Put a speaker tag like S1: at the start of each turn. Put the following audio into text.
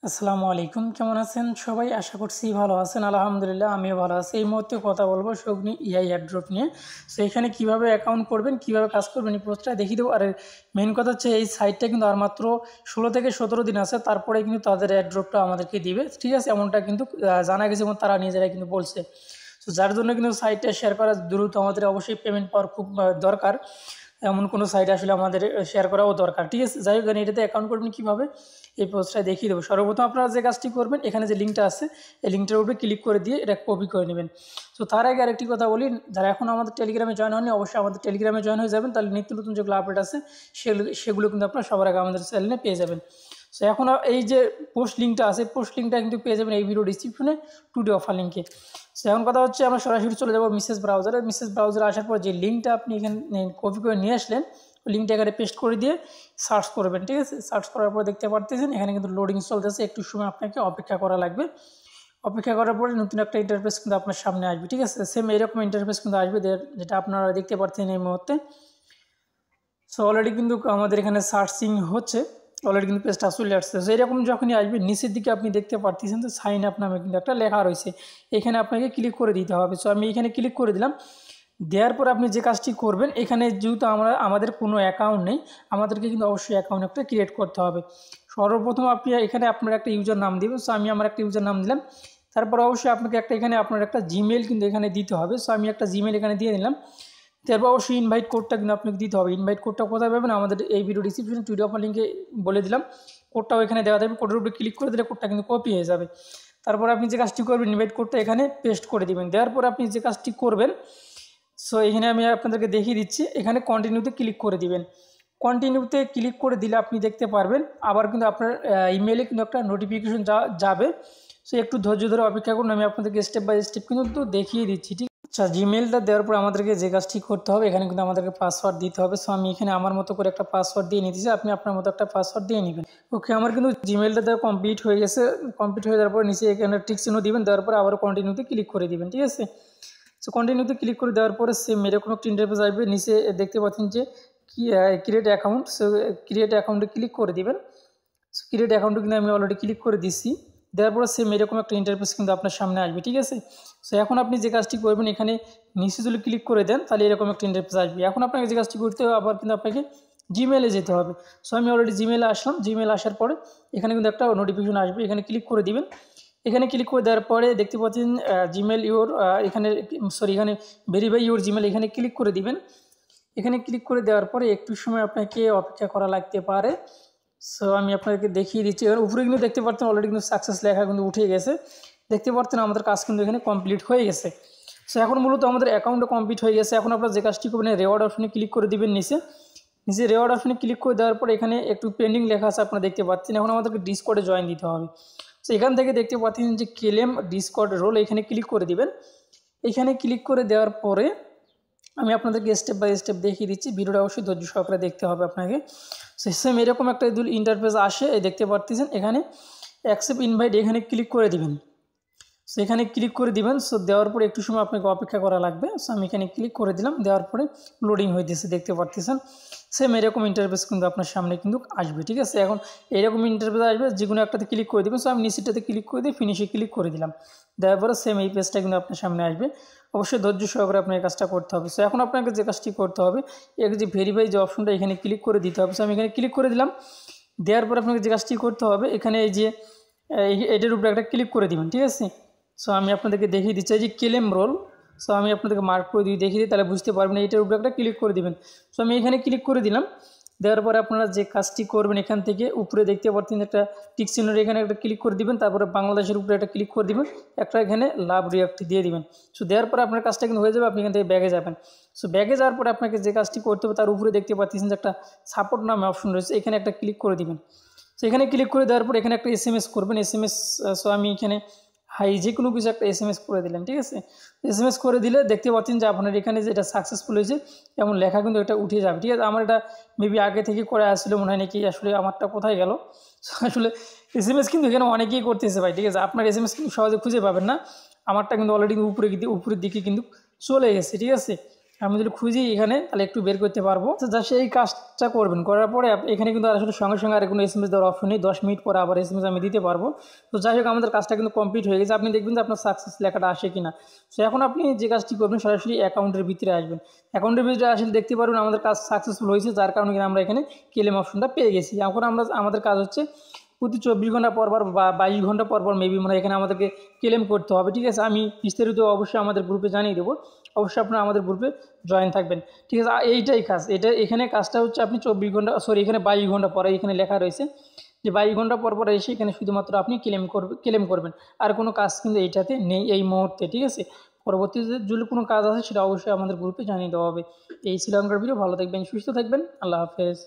S1: আসসালামু আলাইকুম, কেমন আছেন সবাই? আশা করছি ভালো আছেন। আলহামদুলিল্লাহ আমিও ভালো আছি। এই মুহূর্তে কথা বলবো শগ্নি ইআই এয়ারড্রপ নিয়ে। সো এখানে কীভাবে অ্যাকাউন্ট করবেন, কীভাবে কাজ করবেন এই পোস্টটা দেখিয়ে দেবো। আর মেন কথা হচ্ছে এই সাইটটা কিন্তু আর মাত্র 16 থেকে 17 দিন আছে, তারপরে কিন্তু তাদের এয়ারড্রপটা আমাদেরকে দিবে, ঠিক আছে? এমনটা কিন্তু জানা গেছে এবং তারা নিজেরাই কিন্তু বলছে। সো যার জন্য কিন্তু সাইটটা শেয়ার করা দ্রুত, আমাদের অবশ্যই পেমেন্ট পাওয়ার খুব দরকার। এমন কোনো সাইট আসলে আমাদের শেয়ার করাও দরকার, ঠিক আছে? যাই হোক, এটাতে অ্যাকাউন্ট করবেন কীভাবে এই পোস্টটা দেখিয়ে দেবো। সর্বপ্রথম আপনারা যে কাজটি করবেন, এখানে যে লিঙ্কটা আছে এই লিঙ্কটার উপরে ক্লিক করে দিয়ে এটা কপি করে নেবেন। তো তার আগে আরেকটি কথা বলি, যারা এখন আমাদের টেলিগ্রামে জয়েন হয়নি অবশ্যই আমাদের টেলিগ্রামে জয়েন হয়ে যাবেন, তাহলে নিত্য নতুন যেগুলো আপডেট আছে সেগুলো কিন্তু আপনারা সবার আগে আমাদের চ্যানেলে পেয়ে যাবেন। সো এখন এই যে পোস্ট লিঙ্কটা আছে, পোস্ট লিঙ্কটা কিন্তু পেয়ে যাবেন এই ভিডিও ডিসক্রিপশনে টুডে অফার লিঙ্কে। সো এখন কথা হচ্ছে আমরা সরাসরি চলে যাবো মেসেজ ব্রাউজারে। মেসেজ ব্রাউজারে আসার পর যে লিঙ্কটা আপনি এখানে কপি করে নিয়ে আসলেন, লিঙ্কটা এখানে পেস্ট করে দিয়ে সার্চ করবেন, ঠিক আছে? সার্চ করার পর দেখতে পারতেছেন এখানে কিন্তু লোডিং চলতেছে, একটু সময় আপনাকে অপেক্ষা করা লাগবে। অপেক্ষা করার পরে নতুন একটা ইন্টারফেস কিন্তু আপনার সামনে আসবে, ঠিক আছে? সেম এরকম ইন্টারফেস কিন্তু আসবে, যেটা আপনারা দেখতে পাচ্ছেন এই মুহূর্তে। সো অলরেডি কিন্তু আমাদের এখানে সার্চিং হচ্ছে, অলরেডি কিন্তু পেজটা চলে আসছে। সো এরকম যখনই আসবে নিচের দিকে আপনি দেখতে পাচ্ছেন তো সাইন আপ নামে কিন্তু একটা লেখা রয়েছে, এখানে আপনাকে ক্লিক করে দিতে হবে। সো আমি এখানে ক্লিক করে দিলাম। দেওয়ার পর আপনি যে কাজটি করবেন, এখানে যেহেতু আমাদের কোনো অ্যাকাউন্ট নেই, আমাদেরকে কিন্তু অবশ্যই অ্যাকাউন্ট একটা ক্রিয়েট করতে হবে। সর্বপ্রথম আপনি এখানে আপনার একটা ইউজার নাম দেবেন। সো আমি আমার একটা ইউজার নাম দিলাম। তারপর অবশ্যই আপনাকে আপনার একটা জিমেল কিন্তু এখানে দিতে হবে। সো আমি একটা জিমেল এখানে দিয়ে নিলাম। তারপর অবশ্যই ইনভাইট কোডটা কিন্তু আপনাকে দিতে হবে। ইনভাইট কোডটা কোথায় পাবেন? আমাদের এই ভিডিও ডিসক্রিপশনে টুডে অফার লিঙ্কে বলে দিলাম, কোডটাও এখানে দেওয়া থাকবে। কোডের উপরে ক্লিক করে দিলে কোডটা কিন্তু কপি হয়ে যাবে। তারপর আপনি যে কাজটি করবেন, ইনভাইট কোডটা এখানে পেস্ট করে দিবেন। দেওয়ার পর আপনি যে কাজটি করবেন, সো এখানে আমি আপনাদেরকে দেখিয়ে দিচ্ছি, এখানে কন্টিনিউতে ক্লিক করে দিবেন। কন্টিনিউতে ক্লিক করে দিলে আপনি দেখতে পারবেন আবার কিন্তু আপনার ইমেলে কিন্তু একটা নোটিফিকেশন যাবে। সো একটু ধৈর্য ধরে অপেক্ষা করুন, আমি আপনাদেরকে স্টেপ বাই স্টেপ কিন্তু দেখিয়ে দিচ্ছি, ঠিক? আচ্ছা, জিমেলটা দেওয়ার পর আমাদেরকে যে কাজটি করতে হবে, এখানে কিন্তু আমাদেরকে পাসওয়ার্ড দিতে হবে। সো আমি এখানে আমার মতো করে একটা পাসওয়ার্ড দিয়ে নিতেছি, আপনি আপনার মতো একটা পাসওয়ার্ড দিয়ে নেবেন। ওকে, আমার কিন্তু জিমেলটা দেওয়া কমপ্লিট হয়ে গেছে। কমপ্লিট হয়ে যাওয়ার পর নিচে এখানে টিক চিহ্ন দিবেন, দেওয়ার পরে আবারও কন্টিনিউতে ক্লিক করে দিবেন, ঠিক আছে? সো কন্টিনিউতে ক্লিক করে দেওয়ার পরে সেম এরকম একটা ইন্টারফেস আসবে। নিচে দেখতে পাচ্ছেন যে ক্রিয়েট অ্যাকাউন্ট, সো ক্রিয়েট অ্যাকাউন্টে ক্লিক করে দিবেন। সো ক্রিয়েট অ্যাকাউন্টে কিন্তু আমি অলরেডি ক্লিক করে দিচ্ছি। দেওয়ার পরে সেম এরকম একটা ইন্টারফেস কিন্তু আপনার সামনে আসবে, ঠিক আছে? সো এখন আপনি যে কাজটি করবেন, এখানে নিচে যদি ক্লিক করে দেন তাহলে এরকম একটা ইন্টারফেস আসবে। এখন আপনাকে যে কাজটি করতে হবে, আবার কিন্তু আপনাকে জিমেলে যেতে হবে। সো আমি অলরেডি জিমেলে আসলাম। জিমেলে আসার পরে এখানে কিন্তু একটা নোটিফিকেশন আসবে, এখানে ক্লিক করে দিবেন। এখানে ক্লিক করে দেওয়ার পরে দেখতে পাচ্ছেন জিমেল ইউর এখানে ভেরিফাই ইউর জিমেল, এখানে ক্লিক করে দিবেন। এখানে ক্লিক করে দেওয়ার পরে একটু সময় আপনাকে অপেক্ষা করা লাগতে পারে। সো আমি আপনাদেরকে দেখিয়ে দিচ্ছি। এবার উপরে কিন্তু দেখতে পাচ্ছেন অলরেডি কিন্তু সাকসেস লেখা কিন্তু উঠে গেছে, দেখতে পাচ্ছেন আমাদের কাজ কিন্তু এখানে কমপ্লিট হয়ে গেছে। সো এখন মূলত আমাদের অ্যাকাউন্টটা কমপ্লিট হয়ে গেছে। এখন আপনারা যে কাজটি করবেন, রেওয়ার্ড অপশনে ক্লিক করে দিবেন। নিচে রেওয়ার্ড অপশনে ক্লিক করে দেওয়ার পর এখানে একটু পেন্ডিং লেখা আছে, আপনারা দেখতে পাচ্ছেন। এখন আমাদেরকে ডিসকর্ডে জয়েন দিতে হবে। সো এখান থেকে দেখতে পাচ্ছেন যে ক্লেম ডিসকর্ড রোল, এখানে ক্লিক করে দিবেন। এখানে ক্লিক করে দেওয়ার পরে আমি আপনাদেরকে স্টেপ বাই স্টেপ দেখিয়ে দিচ্ছি, ভিডিওটা অবশ্যই ধৈর্য সহকারে দেখতে হবে আপনাকে। সেম এরকম একটা ইন্টারফেস আসে, দেখতে পাচ্ছেন এখানে অ্যাকসেপ্ট ইনভাইট, এখানে ক্লিক করে দিবেন। সো এখানে ক্লিক করে দিবেন। সো দেওয়ার পরে একটু সময় আপনাকে অপেক্ষা করা লাগবে। সো আমি এখানে ক্লিক করে দিলাম, দেওয়ার পরে লোডিং হইতেছে, দেখতে পাচ্ছেন। সেম এরকম ইন্টারফেস কিন্তু আপনার সামনে কিন্তু আসবে, ঠিক আছে? এখন এরকম ইন্টারফেস আসবে, যে কোনো একটাতে ক্লিক করে দেবেন। সো আমি নিচেরটাতে ক্লিক করে দিয়ে ফিনিশে ক্লিক করে দিলাম। দেওয়ার পরে সেম এই পেজটা কিন্তু আপনার সামনে আসবে। অবশ্যই ধৈর্য সহকারে আপনার এই কাজটা করতে হবে। সো এখন আপনাকে যে কাজটি করতে হবে, এই যে ভেরিফাই যে অপশনটা, এখানে ক্লিক করে দিতে হবে। সো আমি এখানে ক্লিক করে দিলাম। দেওয়ার পরে আপনাকে যে কাজটি করতে হবে, এখানে এই যে এটার উপরে একটা ক্লিক করে দিবেন, ঠিক আছে? সো আমি আপনাদেরকে দেখিয়ে দিচ্ছি, এই যে ক্লেম রোল। সো আমি আপনাদেরকে মার্ক করে দিয়ে দেখিয়ে দিই, তাহলে বুঝতে পারবেন। এইটার উপরে একটা ক্লিক করে দিবেন। সো আমি এখানে ক্লিক করে দিলাম। দেওয়ার পরে আপনারা যে কাজটি করবেন, এখান থেকে উপরে দেখতে পাচ্ছেন একটা টিক চিহ্নের, এখানে একটা ক্লিক করে দিবেন। তারপরে বাংলাদেশের উপরে একটা ক্লিক করে দিবেন, একটা এখানে লাভ রিয়াক্ট দিয়ে দিবেন। সো দেওয়ার পরে আপনার কাজটা কিন্তু হয়ে যাবে, আপনি এখান থেকে ব্যাগে যাবেন। সো ব্যাগে যাওয়ার পরে আপনাকে যে কাজটি করতে হবে, তার উপরে দেখতে পাচ্ছেন যে একটা সাপোর্ট নামে অপশন রয়েছে, এখানে একটা ক্লিক করে দিবেন। সো এখানে ক্লিক করে দেওয়ার পর এখানে একটা SMS করবেন, SMS। সো আমি এখানে হাই যে কোনো কিছু একটা SMS করে দিলেন, ঠিক আছে? SMS করে দিলে দেখতে পাচ্ছেন যে আপনার এখানে যে এটা সাকসেসফুল হয়েছে এমন লেখা কিন্তু এটা উঠে যাবে, ঠিক আছে? আমার এটা মেবি আগে থেকে করে আসলে মনে হয় নাকি, আসলে আমারটা কোথায় গেল? আসলে SMS কিন্তু এখানে অনেকেই করতেছে ভাই, ঠিক আছে? আপনার SMS কিন্তু সহজে খুঁজে পাবেন না, আমারটা কিন্তু অলরেডি উপরের দিকে কিন্তু চলে গেছে, ঠিক আছে? আমি যদি খুঁজি এখানে তাহলে একটু বের করতে পারবো। জাস্ট এই কাজটা করবেন, করার পরে এখানে কিন্তু আসলে সঙ্গে সঙ্গে আর কোনো SMS দেওয়ার অপশন নেই, 10 মিনিট পরে আবার SMS আমি দিতে পারবো। তো যাই হোক আমাদের কাজটা কিন্তু কমপ্লিট হয়ে গেছে। আপনি দেখবেন যে আপনার সাকসেস লেখাটা আসে কিনা। সো এখন আপনি যে কাজটি করবেন সরাসরি অ্যাকাউন্টের ভিতরে আসবেন। অ্যাকাউন্টের ভিতরে আসলে দেখতে পারবেন আমাদের কাজ সাকসেসফুল হয়েছে, যার কারণে কিনা আমরা এখানে ক্লেম অপশনটা পেয়ে গেছি। এখন আমাদের কাজ হচ্ছে প্রতি 24 ঘন্টা পর বা 22 ঘন্টা পর মেবি মনে হয় এখানে আমাদেরকে ক্লেম করতে হবে। ঠিক আছে, আমি বিস্তারিত অবশ্যই আমাদের গ্রুপে জানিয়ে দেবো, অবশ্যই আপনারা আমাদের গ্রুপে জয়েন থাকবেন। ঠিক আছে, এইটাই কাজ। এখানে কাজটা হচ্ছে আপনি 24 ঘন্টা এখানে 22 ঘন্টা পরে এখানে লেখা রয়েছে যে 22 ঘন্টা পর এসে এখানে শুধুমাত্র আপনি ক্লেম করবেন। আর কোনো কাজ কিন্তু এইটাতে নেই এই মুহূর্তে। ঠিক আছে, পরবর্তীতে যদি কোনো কাজ আসে সেটা অবশ্যই আমাদের গ্রুপে জানিয়ে দেওয়া হবে। এই ছিল আমার ভিডিও। ভালো থাকবেন, সুস্থ থাকবেন, আল্লাহ হাফেজ।